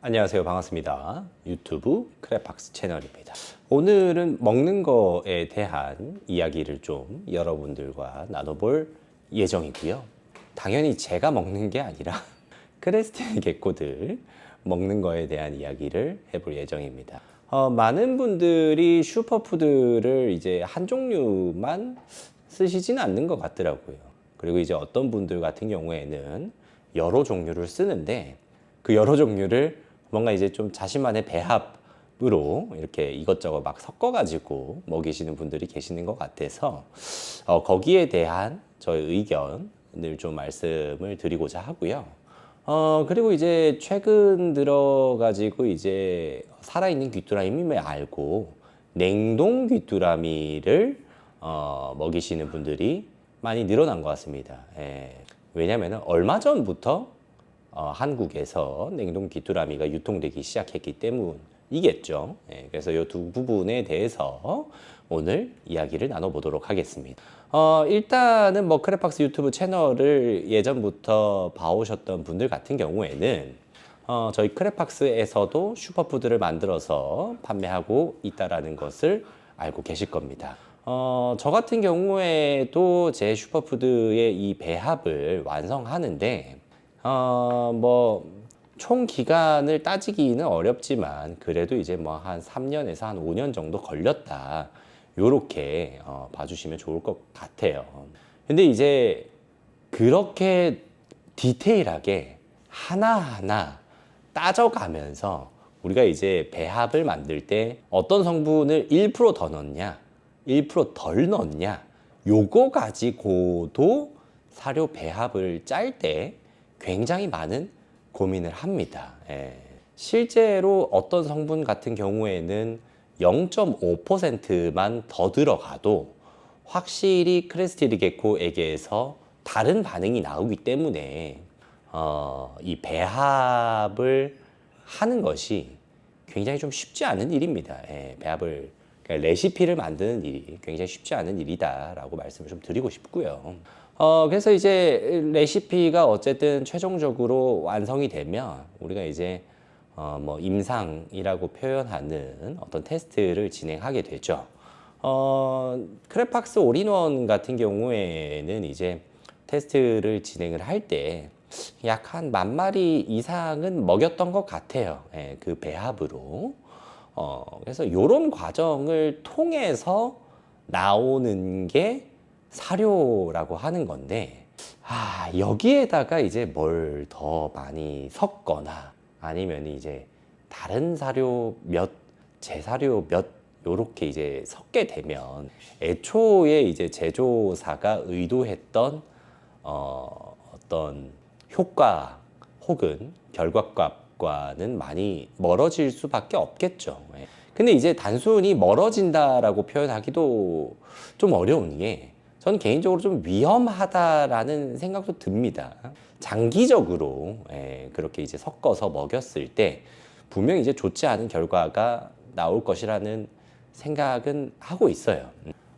안녕하세요. 반갑습니다. 유튜브 크랩박스 채널입니다. 오늘은 먹는 거에 대한 이야기를 좀 여러분들과 나눠볼 예정이고요. 당연히 제가 먹는 게 아니라 크레스티안 개코들 먹는 거에 대한 이야기를 해볼 예정입니다. 많은 분들이 슈퍼푸드를 이제 한 종류만 쓰시지는 않는 것 같더라고요. 그리고 이제 어떤 분들 같은 경우에는 여러 종류를 쓰는데 그 여러 종류를 뭔가 이제 좀 자신만의 배합으로 이렇게 이것저것 막 섞어가지고 먹이시는 분들이 계시는 것 같아서 거기에 대한 저의 의견을 좀 말씀을 드리고자 하고요. 그리고 이제 최근 들어가지고 이제 살아있는 귀뚜라미를 알고 냉동 귀뚜라미를 먹이시는 분들이 많이 늘어난 것 같습니다. 예. 왜냐하면 얼마 전부터 한국에서 냉동 귀뚜라미가 유통되기 시작했기 때문이겠죠. 예, 그래서 이 두 부분에 대해서 오늘 이야기를 나눠보도록 하겠습니다. 일단은 뭐 크랩박스 유튜브 채널을 예전부터 봐오셨던 분들 같은 경우에는 저희 크랩박스에서도 슈퍼푸드를 만들어서 판매하고 있다는 것을 알고 계실 겁니다. 저 같은 경우에도 제 슈퍼푸드의 이 배합을 완성하는데 총 기간을 따지기는 어렵지만 그래도 이제 뭐 한 3년에서 한 5년 정도 걸렸다. 요렇게 봐주시면 좋을 것 같아요. 근데 이제 그렇게 디테일하게 하나하나 따져가면서 우리가 이제 배합을 만들 때 어떤 성분을 1%더 넣냐, 1%덜 넣냐, 요거 가지고도 사료 배합을 짤 때 굉장히 많은 고민을 합니다. 예. 실제로 어떤 성분 같은 경우에는 0.5%만 더 들어가도 확실히 크레스티드 게코에게서 다른 반응이 나오기 때문에 이 배합을 하는 것이 굉장히 좀 쉽지 않은 일입니다. 예. 배합을 그러니까 레시피를 만드는 일이 굉장히 쉽지 않은 일이다라고 말씀을 좀 드리고 싶고요. 그래서 이제 레시피가 어쨌든 최종적으로 완성이 되면 우리가 이제 뭐 임상이라고 표현하는 어떤 테스트를 진행하게 되죠. 크랩박스 올인원 같은 경우에는 이제 테스트를 진행을 할 때 약 한 10,000마리 이상은 먹였던 것 같아요. 예, 그 배합으로. 그래서 이런 과정을 통해서 나오는 게 사료라고 하는 건데, 여기에다가 이제 뭘 더 많이 섞거나 아니면 이제 다른 사료 몇, 제사료 몇, 요렇게 이제 섞게 되면 애초에 이제 제조사가 의도했던 어떤 효과 혹은 결과값과는 많이 멀어질 수밖에 없겠죠. 예. 근데 이제 단순히 멀어진다라고 표현하기도 좀 어려운 게 전 개인적으로 좀 위험하다라는 생각도 듭니다. 장기적으로 그렇게 이제 섞어서 먹였을 때 분명히 이제 좋지 않은 결과가 나올 것이라는 생각은 하고 있어요.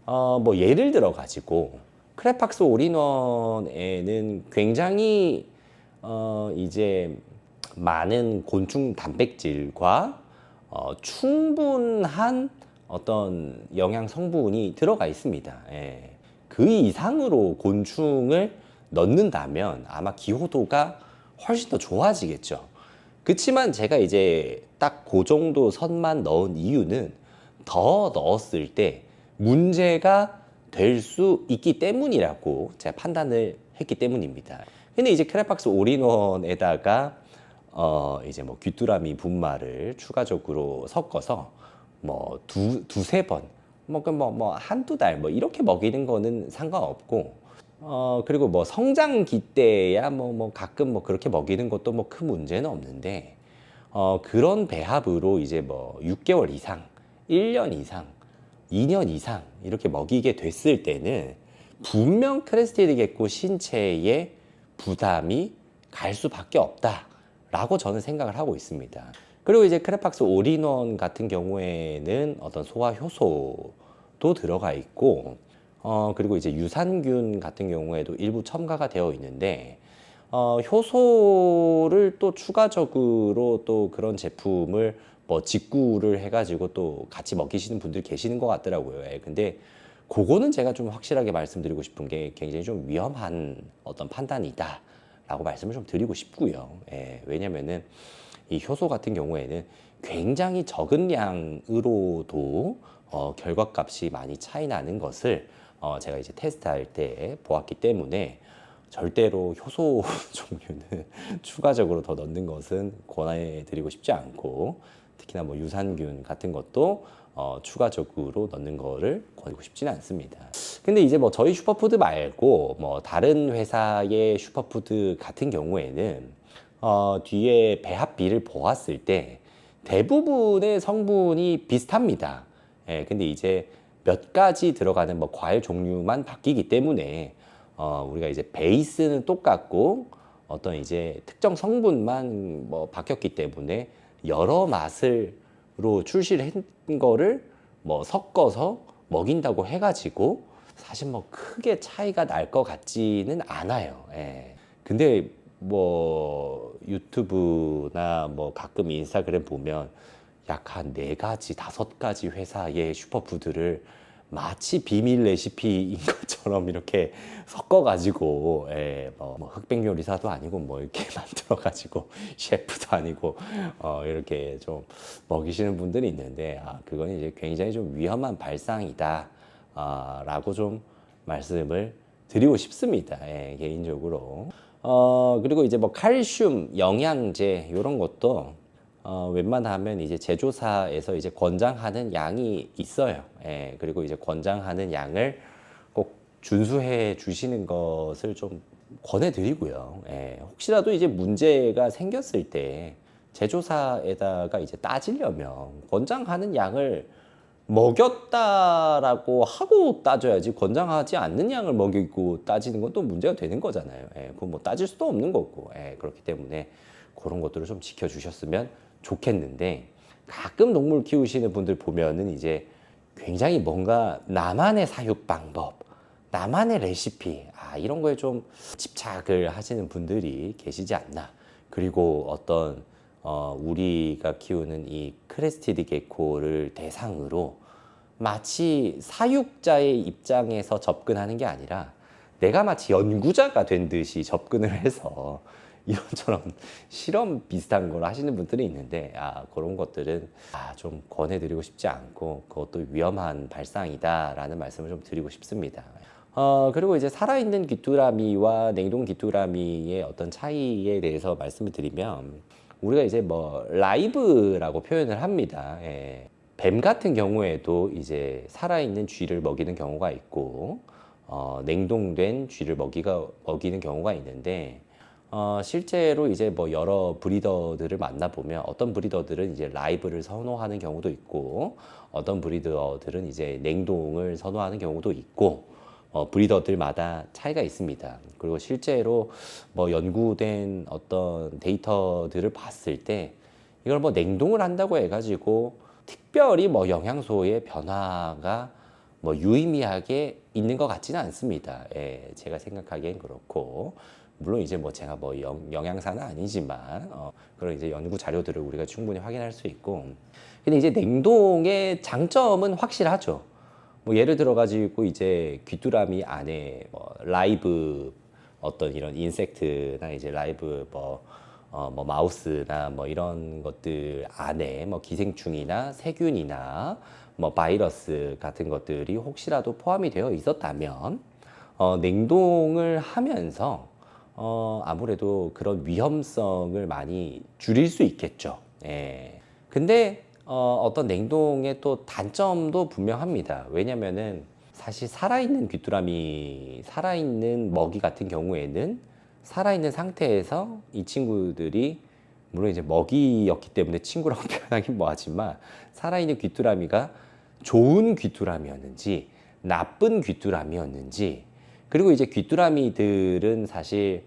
뭐 예를 들어 가지고 크랩박스 올인원에는 굉장히 이제 많은 곤충 단백질과 충분한 어떤 영양 성분이 들어가 있습니다. 예. 그 이상으로 곤충을 넣는다면 아마 기호도가 훨씬 더 좋아지겠죠. 그렇지만 제가 이제 딱 그 정도 선만 넣은 이유는 더 넣었을 때 문제가 될 수 있기 때문이라고 제가 판단을 했기 때문입니다. 근데 이제 크랩박스 올인원에다가 이제 뭐 귀뚜라미 분말을 추가적으로 섞어서 뭐 두세 번, 뭐 한두 달 뭐 이렇게 먹이는 거는 상관없고, 그리고 뭐 성장기 때야 뭐 가끔 뭐 그렇게 먹이는 것도 뭐 큰 문제는 없는데, 그런 배합으로 이제 뭐 6개월 이상, 1년 이상, 2년 이상 이렇게 먹이게 됐을 때는 분명 크레스티드 게코 신체에 부담이 갈 수밖에 없다라고 저는 생각을 하고 있습니다. 그리고 이제 크랩박스 올인원 같은 경우에는 어떤 소화 효소도 들어가 있고, 그리고 이제 유산균 같은 경우에도 일부 첨가가 되어 있는데, 효소를 또 추가적으로 또 그런 제품을 뭐 직구를 해가지고 또 같이 먹이시는 분들 계시는 것 같더라고요. 예, 근데 그거는 제가 좀 확실하게 말씀드리고 싶은 게 굉장히 좀 위험한 어떤 판단이다 라고 말씀을 좀 드리고 싶고요. 예, 왜냐면은 이 효소 같은 경우에는 굉장히 적은 양으로도 결과값이 많이 차이 나는 것을 제가 이제 테스트할 때 보았기 때문에 절대로 효소 종류는 추가적으로 더 넣는 것은 권해드리고 싶지 않고, 특히나 뭐 유산균 같은 것도 추가적으로 넣는 거를 권하고 싶지는 않습니다. 근데 이제 뭐 저희 슈퍼푸드 말고 뭐 다른 회사의 슈퍼푸드 같은 경우에는 뒤에 배합비를 보았을 때 대부분의 성분이 비슷합니다. 예, 근데 이제 몇 가지 들어가는 뭐 과일 종류만 바뀌기 때문에 우리가 이제 베이스는 똑같고 어떤 이제 특정 성분만 뭐 바뀌었기 때문에 여러 맛으로 출시를 한 거를 뭐 섞어서 먹인다고 해가지고 사실 뭐 크게 차이가 날 것 같지는 않아요. 예. 근데 뭐 유튜브나 뭐 가끔 인스타그램 보면 약 한 4가지, 5가지 회사의 슈퍼푸드를 마치 비밀 레시피인 것처럼 이렇게 섞어가지고, 예, 뭐 흑백 요리사도 아니고 뭐 이렇게 만들어가지고 셰프도 아니고 이렇게 좀 먹이시는 분들이 있는데, 그건 이제 굉장히 좀 위험한 발상이다 라고 좀 말씀을 드리고 싶습니다. 예, 개인적으로. 그리고 이제 뭐 칼슘, 영양제 이런 것도 웬만하면 이제 제조사에서 이제 권장하는 양이 있어요. 예, 그리고 이제 권장하는 양을 꼭 준수해 주시는 것을 좀 권해드리고요. 예, 혹시라도 이제 문제가 생겼을 때 제조사에다가 이제 따지려면 권장하는 양을 먹였다라고 하고 따져야지, 권장하지 않는 양을 먹이고 따지는 건 또 문제가 되는 거잖아요. 예, 그건 뭐 따질 수도 없는 거고. 예, 그렇기 때문에 그런 것들을 좀 지켜주셨으면 좋겠는데, 가끔 동물 키우시는 분들 보면은 이제 굉장히 뭔가 나만의 사육 방법, 나만의 레시피, 이런 거에 좀 집착을 하시는 분들이 계시지 않나. 그리고 어떤 우리가 키우는 이 크레스티드 게코를 대상으로 마치 사육자의 입장에서 접근하는 게 아니라 내가 마치 연구자가 된 듯이 접근을 해서 이런저런 실험 비슷한 걸 하시는 분들이 있는데, 그런 것들은 좀 권해드리고 싶지 않고 그것도 위험한 발상이다라는 말씀을 좀 드리고 싶습니다. 그리고 이제 살아있는 귀뚜라미와 냉동 귀뚜라미의 어떤 차이에 대해서 말씀을 드리면, 우리가 이제 뭐 라이브라고 표현을 합니다. 예. 뱀 같은 경우에도 이제 살아있는 쥐를 먹이는 경우가 있고, 냉동된 쥐를 먹이는 경우가 있는데, 실제로 이제 뭐 여러 브리더들을 만나보면 어떤 브리더들은 이제 라이브를 선호하는 경우도 있고, 어떤 브리더들은 이제 냉동을 선호하는 경우도 있고, 브리더들마다 차이가 있습니다. 그리고 실제로 뭐 연구된 어떤 데이터들을 봤을 때 이걸 뭐 냉동을 한다고 해가지고 특별히 뭐 영양소의 변화가 뭐 유의미하게 있는 것 같지는 않습니다. 예, 제가 생각하기엔 그렇고, 물론 이제 뭐 제가 뭐 영양사는 아니지만 그런 이제 연구 자료들을 우리가 충분히 확인할 수 있고, 근데 이제 냉동의 장점은 확실하죠. 뭐 예를 들어 가지고 이제 귀뚜라미 안에 뭐 라이브 어떤 이런 인섹트나 이제 라이브 뭐 마우스나 뭐 이런 것들 안에 뭐 기생충이나 세균이나 뭐 바이러스 같은 것들이 혹시라도 포함이 되어 있었다면 냉동을 하면서 아무래도 그런 위험성을 많이 줄일 수 있겠죠. 예. 근데 어떤 냉동의 또 단점도 분명합니다. 왜냐면은 사실 살아있는 귀뚜라미, 살아있는 먹이 같은 경우에는 살아있는 상태에서 이 친구들이, 물론 이제 먹이였기 때문에 친구라고 표현하긴 뭐하지만, 살아있는 귀뚜라미가 좋은 귀뚜라미였는지 나쁜 귀뚜라미였는지, 그리고 이제 귀뚜라미들은 사실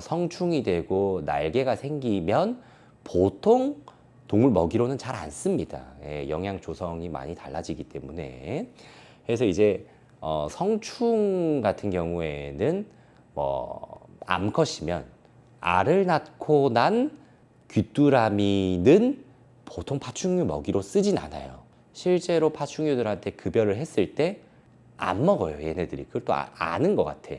성충이 되고 날개가 생기면 보통 동물 먹이로는 잘 안 씁니다. 예, 영양 조성이 많이 달라지기 때문에. 그래서 이제 성충 같은 경우에는 뭐 암컷이면 알을 낳고 난 귀뚜라미는 보통 파충류 먹이로 쓰진 않아요. 실제로 파충류들한테 급여를 했을 때 안 먹어요, 얘네들이. 그걸 또 아는 것 같아.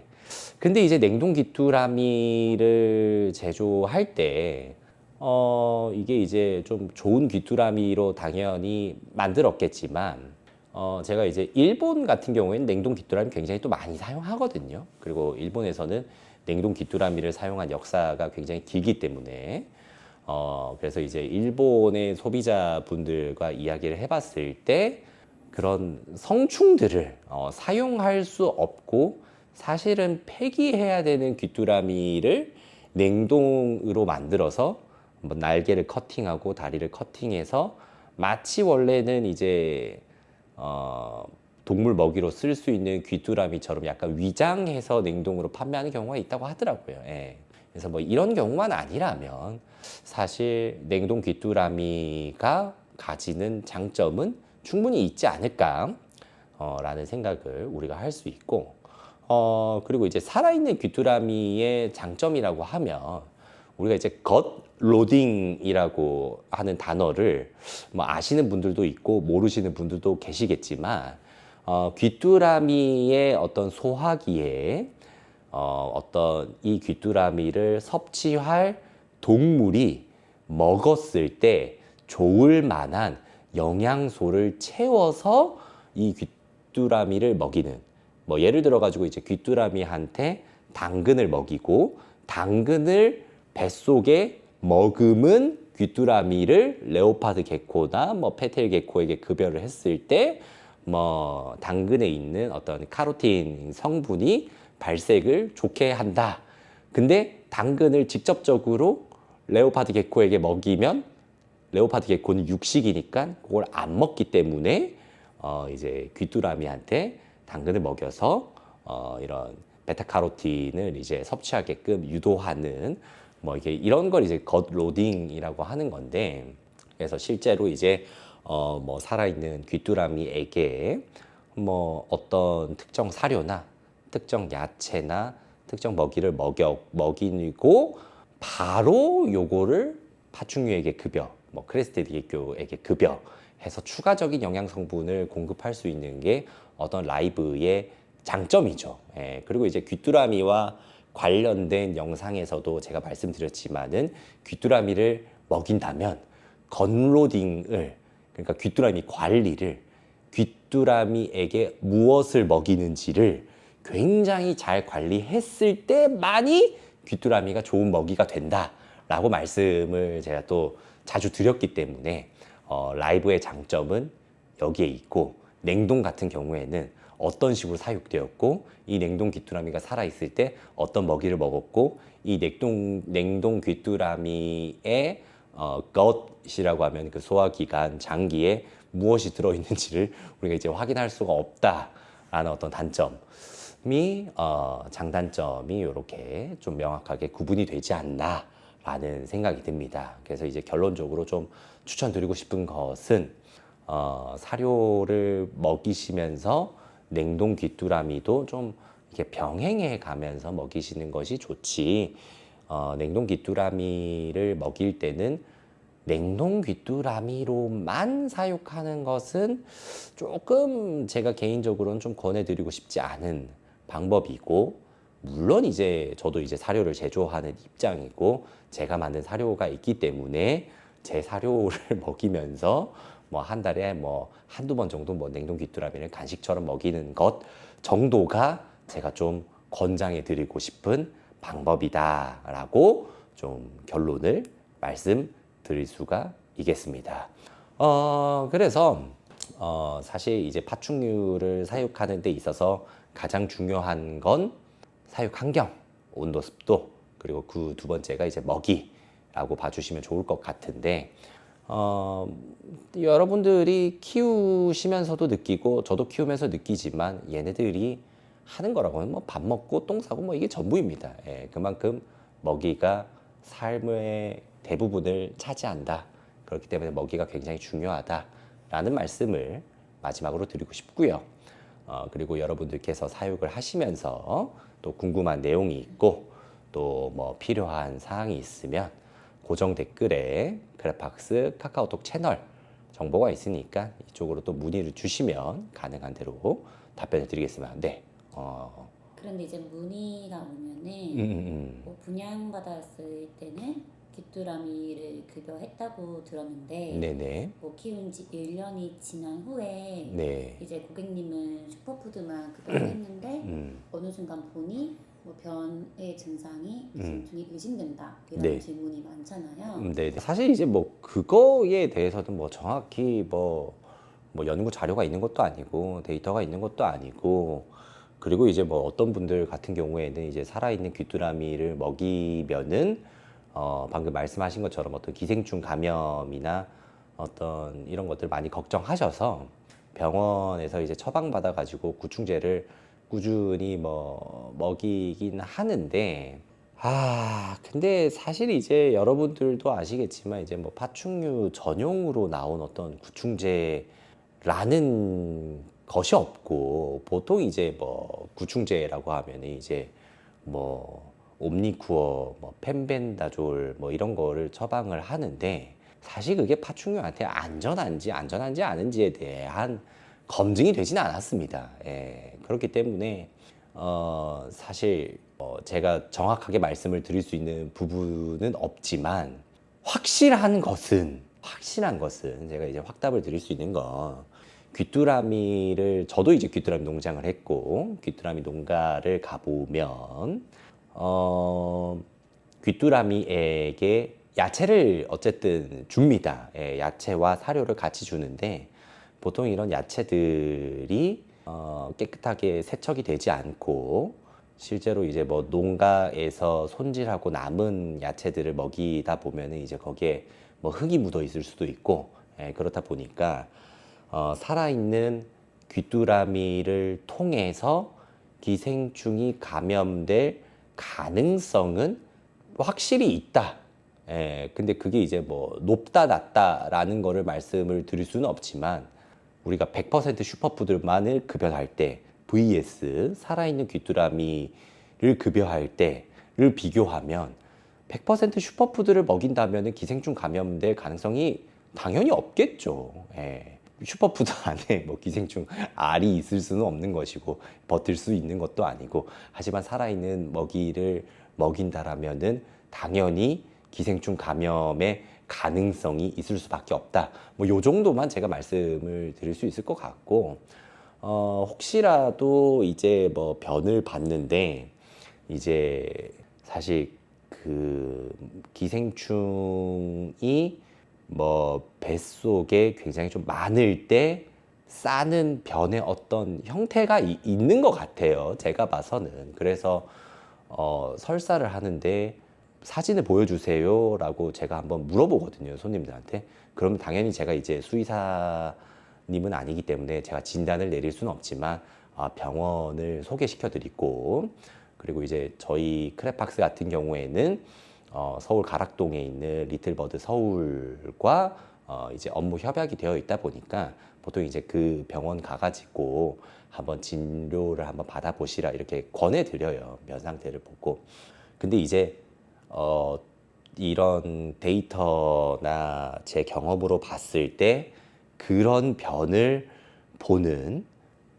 근데 이제 냉동 귀뚜라미를 제조할 때 이게 이제 좀 좋은 귀뚜라미로 당연히 만들었겠지만 제가 이제 일본 같은 경우에는 냉동 귀뚜라미 굉장히 또 많이 사용하거든요. 그리고 일본에서는 냉동 귀뚜라미를 사용한 역사가 굉장히 길기 때문에 그래서 이제 일본의 소비자분들과 이야기를 해봤을 때 그런 성충들을 사용할 수 없고 사실은 폐기해야 되는 귀뚜라미를 냉동으로 만들어서 뭐 날개를 커팅하고 다리를 커팅해서 마치 원래는 이제 동물 먹이로 쓸 수 있는 귀뚜라미처럼 약간 위장해서 냉동으로 판매하는 경우가 있다고 하더라고요. 예. 그래서 뭐 이런 경우만 아니라면 사실 냉동 귀뚜라미가 가지는 장점은 충분히 있지 않을까 라는 생각을 우리가 할 수 있고 그리고 이제 살아있는 귀뚜라미의 장점이라고 하면 우리가 이제 겉 로딩이라고 하는 단어를 뭐 아시는 분들도 있고 모르시는 분들도 계시겠지만 귀뚜라미의 어떤 소화기에 어떤 이 귀뚜라미를 섭취할 동물이 먹었을 때 좋을 만한 영양소를 채워서 이 귀뚜라미를 먹이는 뭐 예를 들어 가지고 이제 귀뚜라미한테 당근을 먹이고 당근을 뱃속에 머금은 귀뚜라미를 레오파드 개코나 뭐 페텔 개코에게 급여를 했을 때 뭐 당근에 있는 어떤 카로틴 성분이 발색을 좋게 한다. 근데 당근을 직접적으로 레오파드 개코에게 먹이면 레오파드 개코는 육식이니까 그걸 안 먹기 때문에 이제 귀뚜라미한테 당근을 먹여서 이런 베타카로틴을 이제 섭취하게끔 유도하는 뭐 이게 이런 걸 이제 겉 로딩이라고 하는 건데 그래서 실제로 이제 뭐 살아있는 귀뚜라미에게 뭐 어떤 특정 사료나 특정 야채나 특정 먹이를 먹이고 바로 요거를 파충류에게 급여, 뭐 크레스티드게교에게 급여 해서 추가적인 영양 성분을 공급할 수 있는 게 어떤 라이브의 장점이죠. 예, 그리고 이제 귀뚜라미와 관련된 영상에서도 제가 말씀드렸지만은 귀뚜라미를 먹인다면 건로딩을 그러니까 귀뚜라미 관리를 귀뚜라미에게 무엇을 먹이는지를 굉장히 잘 관리했을 때만이 귀뚜라미가 좋은 먹이가 된다라고 말씀을 제가 또 자주 드렸기 때문에 라이브의 장점은 여기에 있고 냉동 같은 경우에는 어떤 식으로 사육되었고 이 냉동 귀뚜라미가 살아있을 때 어떤 먹이를 먹었고 이 냉동 귀뚜라미의 겉이라고 하면 그 소화기관 장기에 무엇이 들어있는지를 우리가 이제 확인할 수가 없다라는 어떤 단점이 장단점이 이렇게 좀 명확하게 구분이 되지 않나라는 생각이 듭니다. 그래서 이제 결론적으로 좀 추천드리고 싶은 것은 사료를 먹이시면서 냉동 귀뚜라미도 좀 이렇게 병행해 가면서 먹이시는 것이 좋지. 냉동 귀뚜라미를 먹일 때는 냉동 귀뚜라미로만 사육하는 것은 조금 제가 개인적으로는 좀 권해드리고 싶지 않은 방법이고, 물론 이제 저도 이제 사료를 제조하는 입장이고 제가 만든 사료가 있기 때문에 제 사료를 먹이면서 뭐 한 달에 뭐 한두 번 정도 뭐 냉동 귀뚜라미를 간식처럼 먹이는 것 정도가 제가 좀 권장해 드리고 싶은 방법이다라고 좀 결론을 말씀드릴 수가 있겠습니다. 그래서 사실 이제 파충류를 사육하는 데 있어서 가장 중요한 건 사육 환경, 온도, 습도, 그리고 그 두 번째가 이제 먹이라고 봐주시면 좋을 것 같은데 여러분들이 키우시면서도 느끼고 저도 키우면서 느끼지만 얘네들이 하는 거라고 하면 뭐 밥 먹고 똥 싸고 뭐 이게 전부입니다. 예, 그만큼 먹이가 삶의 대부분을 차지한다. 그렇기 때문에 먹이가 굉장히 중요하다라는 말씀을 마지막으로 드리고 싶고요. 그리고 여러분들께서 사육을 하시면서 또 궁금한 내용이 있고 또 뭐 필요한 사항이 있으면 고정 댓글에 크레팍스 카카오톡 채널 정보가 있으니까 이쪽으로 또 문의를 주시면 가능한 대로 답변을 드리겠습니다. 네. 그런데 이제 문의가 오면은 뭐 분양받았을 때는 귀뚜라미를 급여했다고 들었는데 네네. 뭐 키운 지 1년이 지난 후에 네. 이제 고객님은 슈퍼푸드만 급여를 했는데 어느 순간 보니 뭐 변의 증상이 기생충이 의심된다 이런 네. 질문이 많잖아요. 네. 사실 이제 뭐 그거에 대해서는 뭐 정확히 뭐 연구 자료가 있는 것도 아니고 데이터가 있는 것도 아니고, 그리고 이제 뭐 어떤 분들 같은 경우에는 이제 살아있는 귀뚜라미를 먹이면은 방금 말씀하신 것처럼 어떤 기생충 감염이나 어떤 이런 것들 많이 걱정하셔서 병원에서 이제 처방받아 가지고 구충제를 꾸준히 뭐 먹이긴 하는데, 근데 사실 이제 여러분들도 아시겠지만 이제 뭐 파충류 전용으로 나온 어떤 구충제라는 것이 없고, 보통 이제 뭐 구충제라고 하면 이제 뭐 옴니쿠어, 뭐 펜벤다졸 뭐 이런 거를 처방을 하는데, 사실 그게 파충류한테 안전한지 아닌지에 대한 검증이 되지는 않았습니다. 예, 그렇기 때문에 사실 제가 정확하게 말씀을 드릴 수 있는 부분은 없지만, 확실한 것은 제가 이제 확답을 드릴 수 있는 건, 귀뚜라미를, 저도 이제 귀뚜라미 농장을 했고 귀뚜라미 농가를 가보면 귀뚜라미에게 야채를 어쨌든 줍니다. 예, 야채와 사료를 같이 주는데, 보통 이런 야채들이 깨끗하게 세척이 되지 않고, 실제로 이제 뭐 농가에서 손질하고 남은 야채들을 먹이다 보면은 이제 거기에 뭐 흙이 묻어 있을 수도 있고, 그렇다 보니까 살아있는 귀뚜라미를 통해서 기생충이 감염될 가능성은 확실히 있다. 근데 그게 이제 뭐 높다 낮다라는 거를 말씀을 드릴 수는 없지만, 우리가 100% 슈퍼푸드만을 급여할 때 vs 살아있는 귀뚜라미를 급여할 때를 비교하면, 100% 슈퍼푸드를 먹인다면 기생충 감염될 가능성이 당연히 없겠죠. 슈퍼푸드 안에 뭐 기생충 알이 있을 수는 없는 것이고 버틸 수 있는 것도 아니고, 하지만 살아있는 먹이를 먹인다라면은 당연히 기생충 감염의 가능성이 있을 수밖에 없다. 뭐 요 정도만 제가 말씀을 드릴 수 있을 것 같고, 혹시라도 이제 뭐 변을 봤는데, 이제 사실 그 기생충이 뭐 뱃속에 굉장히 좀 많을 때 싸는 변의 어떤 형태가 있는 것 같아요, 제가 봐서는. 그래서 설사를 하는데 사진을 보여주세요 라고 제가 한번 물어보거든요, 손님들한테. 그러면 당연히 제가 이제 수의사님은 아니기 때문에 제가 진단을 내릴 수는 없지만 병원을 소개시켜 드리고, 그리고 이제 저희 크레팍스 같은 경우에는 서울 가락동에 있는 리틀버드 서울과 이제 업무 협약이 되어 있다 보니까, 보통 이제 그 병원 가가지고 한번 진료를 한번 받아보시라 이렇게 권해드려요, 면 상태를 보고. 근데 이제 이런 데이터나 제 경험으로 봤을 때 그런 변을 보는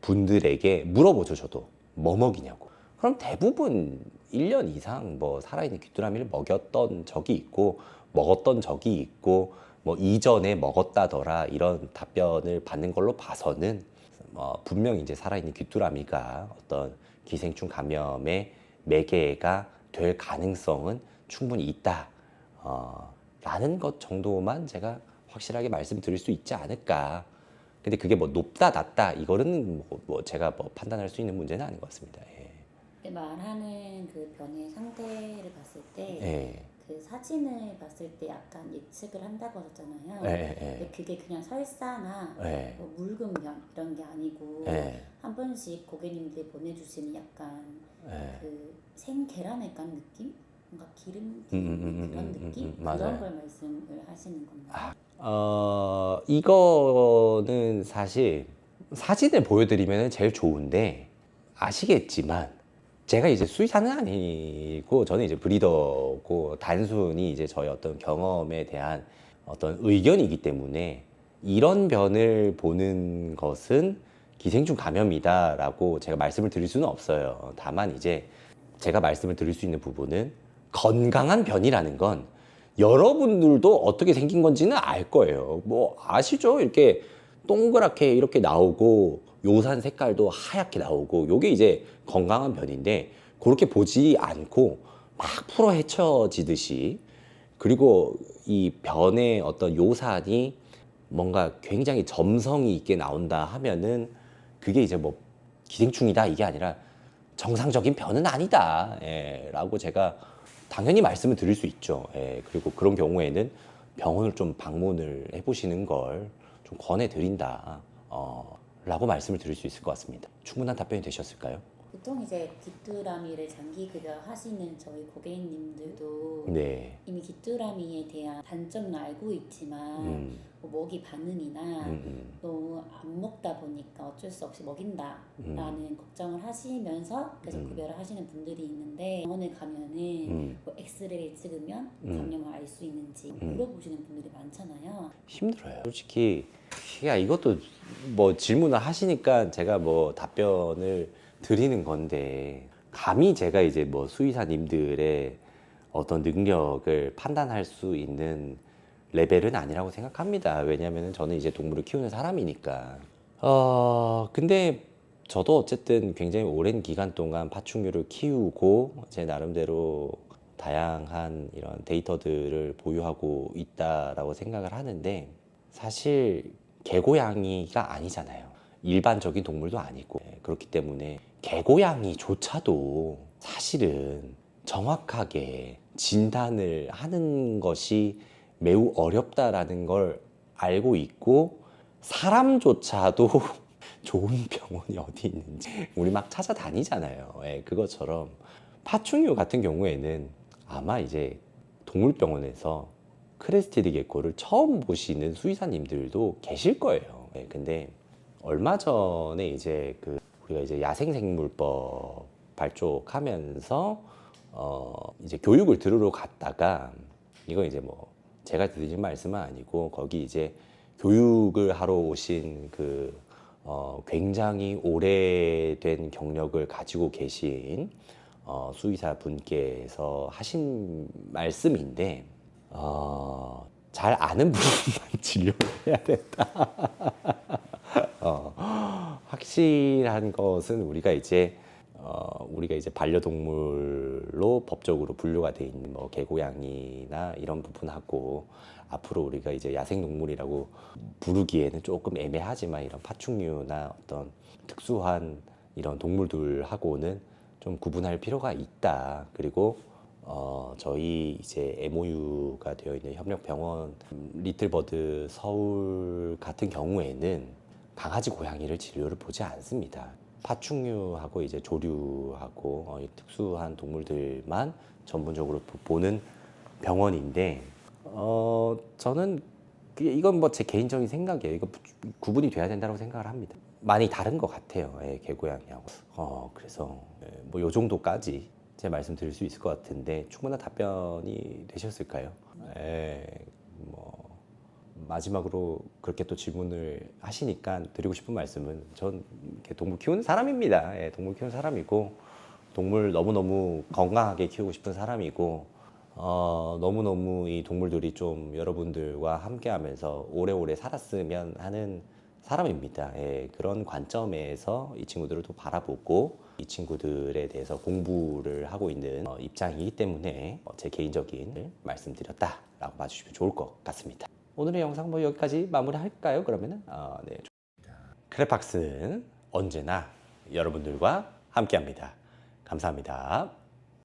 분들에게 물어보죠, 저도. 뭐 먹이냐고. 그럼 대부분 1년 이상 뭐 살아있는 귀뚜라미를 먹였던 적이 있고, 먹었던 적이 있고, 뭐 이전에 먹었다더라 이런 답변을 받는 걸로 봐서는 분명히 이제 살아있는 귀뚜라미가 어떤 기생충 감염의 매개가 될 가능성은 충분히 있다 라는 것 정도만 제가 확실하게 말씀드릴 수 있지 않을까. 근데 그게 뭐 높다 낮다 이거는 뭐 제가 뭐 판단할 수 있는 문제는 아닌 것 같습니다. 예. 말하는 그 변의 상태를 봤을 때 예. 그 사진을 봤을 때 약간 예측을 한다고 하셨잖아요. 예. 근데 그게 그냥 설사나 예. 뭐 묽은 변 이런 게 아니고 예. 한 번씩 고객님들 보내주시는 약간 예. 그 생계란에 깐 느낌? 뭔가 기름 그런 느낌? 맞아요. 그런 걸 말씀을 하시는 건가요? 이거는 사실 사진을 보여드리면 제일 좋은데, 아시겠지만 제가 이제 수의사는 아니고 저는 이제 브리더고 단순히 이제 저의 어떤 경험에 대한 어떤 의견이기 때문에 이런 변을 보는 것은 기생충 감염이다라고 제가 말씀을 드릴 수는 없어요. 다만 이제 제가 말씀을 드릴 수 있는 부분은 건강한 변이라는 건 여러분들도 어떻게 생긴 건지는 알 거예요. 뭐 아시죠? 이렇게 동그랗게 이렇게 나오고 요산 색깔도 하얗게 나오고 요게 이제 건강한 변인데 그렇게 보지 않고 막 풀어 헤쳐지듯이 그리고 이 변의 어떤 요산이 뭔가 굉장히 점성이 있게 나온다 하면은 그게 이제 뭐 기생충이다 이게 아니라 정상적인 변은 아니다 라고 제가 당연히 말씀을 드릴 수 있죠. 그리고 그런 경우에는 병원을 좀 방문을 해보시는 걸 좀 권해드린다 라고 말씀을 드릴 수 있을 것 같습니다. 충분한 답변이 되셨을까요? 보통 이제 귀뚜라미를 장기 급여하시는 저희 고객님들도 네. 이미 귀뚜라미에 대한 단점은 알고 있지만 뭐 먹이 반응이나 너무 안 먹다 보니까 어쩔 수 없이 먹인다라는 걱정을 하시면서 계속 급여를 하시는 분들이 있는데 병원에 가면은 뭐 엑스레이를 찍으면 감염을 알 수 있는지 물어보시는 분들이 많잖아요. 힘들어요. 솔직히 야 이것도 뭐 질문을 하시니까 제가 뭐 답변을 드리는 건데 감히 제가 이제 뭐 수의사님들의 어떤 능력을 판단할 수 있는 레벨은 아니라고 생각합니다. 왜냐하면 저는 이제 동물을 키우는 사람이니까. 근데 저도 어쨌든 굉장히 오랜 기간 동안 파충류를 키우고 제 나름대로 다양한 이런 데이터들을 보유하고 있다라고 생각을 하는데 사실 개고양이가 아니잖아요. 일반적인 동물도 아니고 그렇기 때문에 개고양이조차도 사실은 정확하게 진단을 하는 것이 매우 어렵다라는 걸 알고 있고 사람조차도 좋은 병원이 어디 있는지 우리 막 찾아다니잖아요. 그것처럼 파충류 같은 경우에는 아마 이제 동물병원에서 크레스티드 게코를 처음 보시는 수의사님들도 계실 거예요. 근데 얼마 전에 이제 우리가 이제 야생생물법 발족하면서 이제 교육을 들으러 갔다가 이건 이제 뭐 제가 드리는 말씀은 아니고 거기 이제 교육을 하러 오신 굉장히 오래된 경력을 가지고 계신 수의사 분께서 하신 말씀인데 잘 아는 부분만 진료를 해야 된다. 확실한 것은 우리가 이제 반려동물로 법적으로 분류가 돼 있는 뭐 개고양이나 이런 부분하고 앞으로 우리가 이제 야생동물이라고 부르기에는 조금 애매하지만 이런 파충류나 어떤 특수한 이런 동물들하고는 좀 구분할 필요가 있다. 그리고 저희 이제 MOU가 되어 있는 협력병원 리틀버드 서울 같은 경우에는 강아지, 고양이를 진료를 보지 않습니다. 파충류하고 이제 조류하고 특수한 동물들만 전문적으로 보는 병원인데 저는 이건 뭐 제 개인적인 생각이에요. 이거 구분이 돼야 된다고 생각을 합니다. 많이 다른 것 같아요. 개고양이하고. 그래서 뭐 요 정도까지 제 말씀 드릴 수 있을 것 같은데 충분한 답변이 되셨을까요? 뭐 마지막으로 그렇게 또 질문을 하시니까 드리고 싶은 말씀은 전 동물 키우는 사람입니다. 동물 키우는 사람이고 동물 너무너무 건강하게 키우고 싶은 사람이고 너무너무 이 동물들이 좀 여러분들과 함께하면서 오래오래 살았으면 하는 사람입니다. 그런 관점에서 이 친구들을 또 바라보고 이 친구들에 대해서 공부를 하고 있는 입장이기 때문에 제 개인적인 말씀드렸다라고 봐주시면 좋을 것 같습니다. 오늘의 영상 뭐 여기까지 마무리할까요? 그러면은 네. 크레팍스는 언제나 여러분들과 함께합니다. 감사합니다.